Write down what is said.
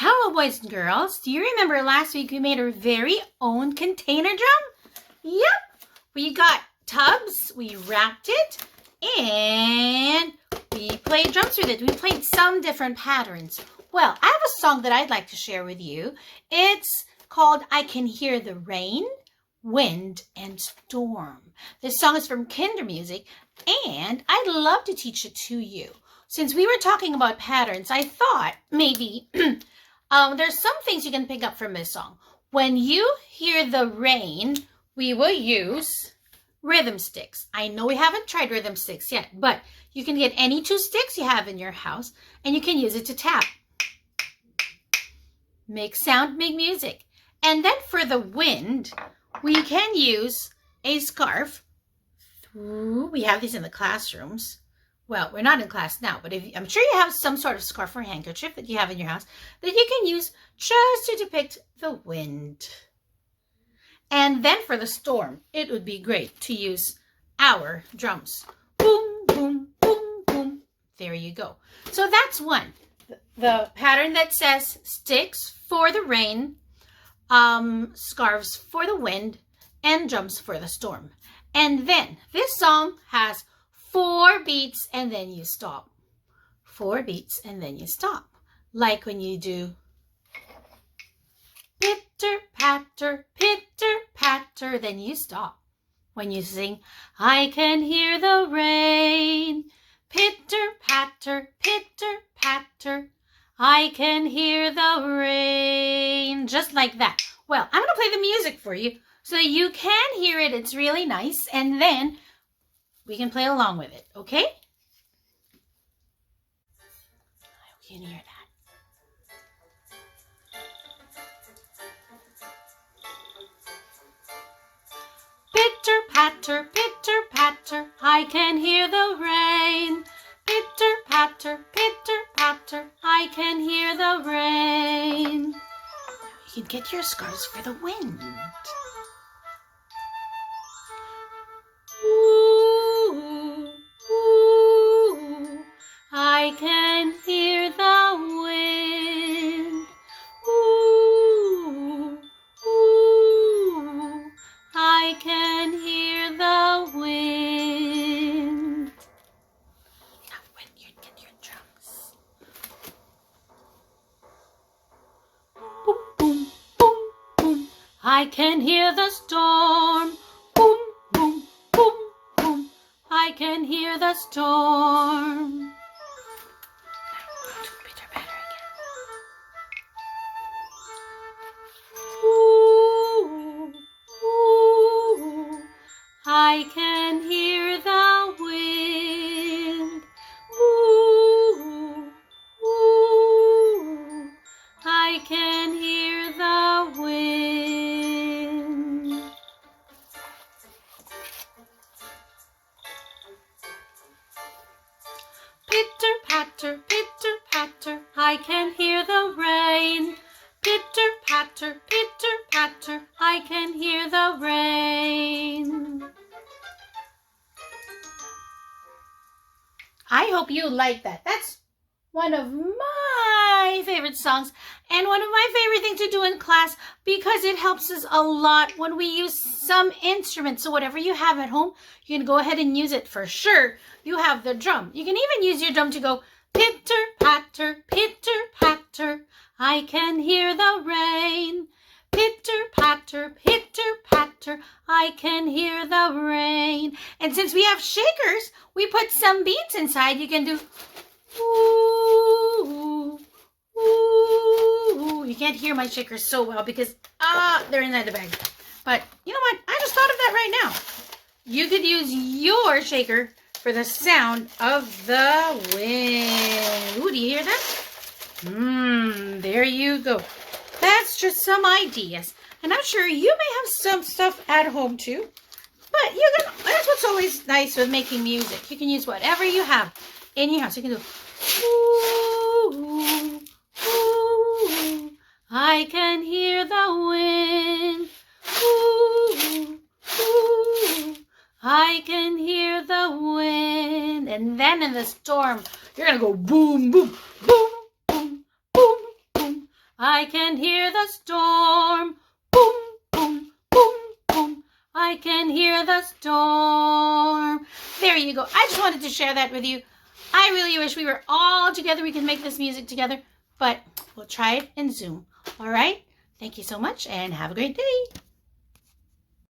Hello, boys and girls. Do you remember last week we made our very own container drum? Yep. We got tubs, we wrapped it, and we played drums with it. We played some different patterns. Well, I have a song that I'd like to share with you. It's called I Can Hear the Rain, Wind, and Storm. This song is from Kindermusik, and I'd love to teach it to you. Since we were talking about patterns, I thought maybe there's some things you can pick up from this song. When you hear the rain, we will use rhythm sticks. I know we haven't tried rhythm sticks yet, but you can get any 2 sticks you have in your house, and you can use it to tap. Make sound, make music. And then for the wind, we can use a scarf. We have these in the classrooms. Well, we're not in class now, but I'm sure you have some sort of scarf or handkerchief that you have in your house that you can use just to depict the wind. And then for the storm, it would be great to use our drums. Boom, boom, boom, boom. There you go. So that's one. The pattern that says sticks for the rain, scarves for the wind, and drums for the storm. And then this song has 4 beats and then you stop. 4 beats and then you stop. Like when you do pitter, patter, then you stop. When you sing, I can hear the rain, pitter, patter, I can hear the rain. Just like that. Well, I'm going to play the music for you so that you can hear it. It's really nice. And then we can play along with it, okay? You can hear that. Pitter, patter, I can hear the rain. Pitter, patter, I can hear the rain. You can get your scarves for the wind. I can hear the wind. Ooh, ooh, I can hear the wind. Now when you get your drums. Boom, boom, boom, boom. I can hear the storm. Boom, boom, boom, boom. I can hear the storm. I can hear the wind. Ooh, ooh, I can hear the wind. Pitter, patter, I can hear the rain. Pitter, patter, I can hear the rain. I hope you like that. That's one of my favorite songs and one of my favorite things to do in class because it helps us a lot when we use some instrument. So whatever you have at home, you can go ahead and use it for sure. You have the drum. You can even use your drum to go pitter, patter, I can hear the rain. Pitter, patter, I can hear the rain. And since we have shakers, we put some beats inside. You can do ooh, ooh. You can't hear my shakers so well because they're inside the bag. But you know what? I just thought of that right now. You could use your shaker for the sound of the wind. Ooh, do you hear that? There you go. That's just some ideas. And I'm sure you may have some stuff at home too. But you can, that's what's always nice with making music. You can use whatever you have in your house. You can do ooh, ooh, I can hear the wind. Ooh, ooh, I can hear the wind. And then in the storm, you're going to go boom, boom, boom, boom, boom, boom. I can hear the storm. Boom, boom, boom, boom. I can hear the storm. There you go. I just wanted to share that with you. I really wish we were all together. We can make this music together, but we'll try it in Zoom. All right? Thank you so much and have a great day.